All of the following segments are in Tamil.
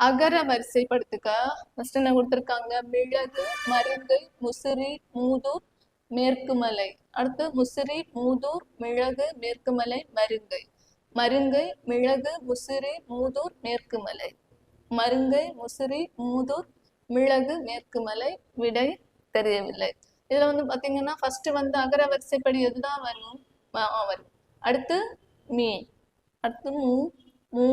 அகர வரிசைப்படுத்துக. ஃபர்ஸ்ட் என்ன கொடுத்துருக்காங்க? மிளகு, மருங்கை, முசிறி, மூதூர், மேற்குமலை. அடுத்து முசிறி, மூதூர், மிளகு, மேற்குமலை, மருங்கை. மருங்கை, மிளகு, முசிறி, மூதூர், மேற்குமலை. மருங்கை, முசிறி, மூதூர், மிளகு, மேற்குமலை. விடை தெரியவில்லை. இதுல வந்து பாத்தீங்கன்னா ஃபர்ஸ்ட் வந்து அகர வரிசைப்படி எதுதான் வரும்? வரும். அடுத்து மீ, அடுத்து மூ, மூ,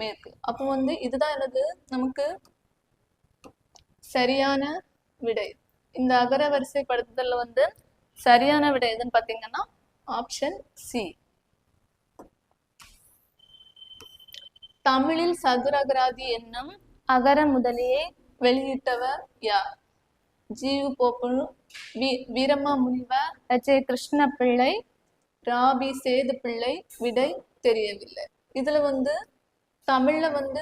மேற்கு. அப்போ வந்து இதுதான் என்னது? நமக்கு சரியான விடை. இந்த அகர வரிசைப்படுத்துதல்ல வந்து சரியான விடை எதுன்னு பாத்தீங்கன்னா ஆப்ஷன் சி. தமிழில் சதுரகராதி என்னும் அகர முதலியை வெளியிட்டவர் யார்? ஜீவு போப்பு, வீரமா முனிவர், H.A. கிருஷ்ண பிள்ளை, ராபி சேது பிள்ளை. விடை தெரியவில்லை. இதுல வந்து தமிழ்ல வந்து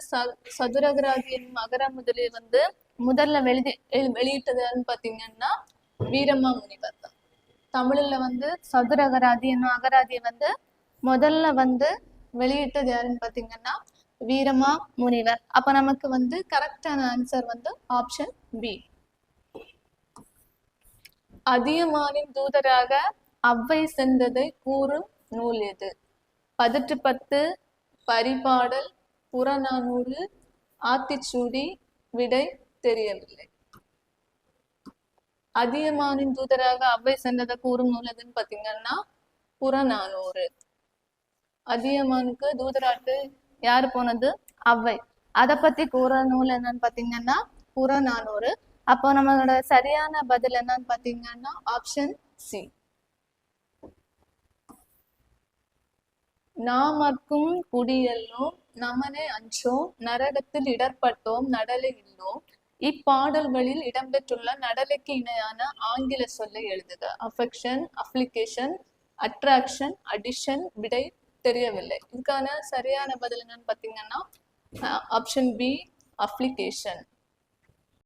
சதுரகராதி என்னும் அகர முதலியை வந்து முதல்ல வெளியிட்டது யாருன்னு பாத்தீங்கன்னா வீரமா முனிவர் தான். தமிழ்ல வந்து சதுரகராதி என்னும் அகராதியை வந்து முதல்ல வந்து வெளியிட்டது யாருன்னு பாத்தீங்கன்னா வீரமா முனிவர். அப்ப நமக்கு வந்து கரெக்டான ஆன்சர் வந்து ஆப்ஷன் பி. அதியமானின் தூதராக அவ்வை சென்றதை கூறும் நூல் எது? 18, பரிபாடல், புறநானூறு, ஆத்திச்சூடி. விடை தெரியவில்லை. அதியமானின் தூதராக அவ்வை சென்றதை கூறும் நூல் எதுன்னு பாத்தீங்கன்னா புறநானூறு. அதியமானுக்கு தூதராட்டு யாரு போனது? அவ்வை. அதை பத்தி கூற நூல் என்னன்னு பாத்தீங்கன்னா புறநானூறு. அப்போ நம்மளோட சரியான பதில் என்னன்னு பாத்தீங்கன்னா ஆப்ஷன் சி. நாமக்கும் குடியல்லோம் நமனை அஞ்சோம் நரகத்தில் இடர்பட்டோம் நடலை இல்லோம். இப்பாடல்களில் இடம்பெற்றுள்ள நடலைக்கு இணையான ஆங்கில சொல்லை எழுதுக. Affection, application, attraction, addition. விடை தெரியவில்லை. இதுக்கான சரியான பதில் என்னன்னு பாத்தீங்கன்னா ஆப்ஷன் பி, அப்ளிகேஷன்.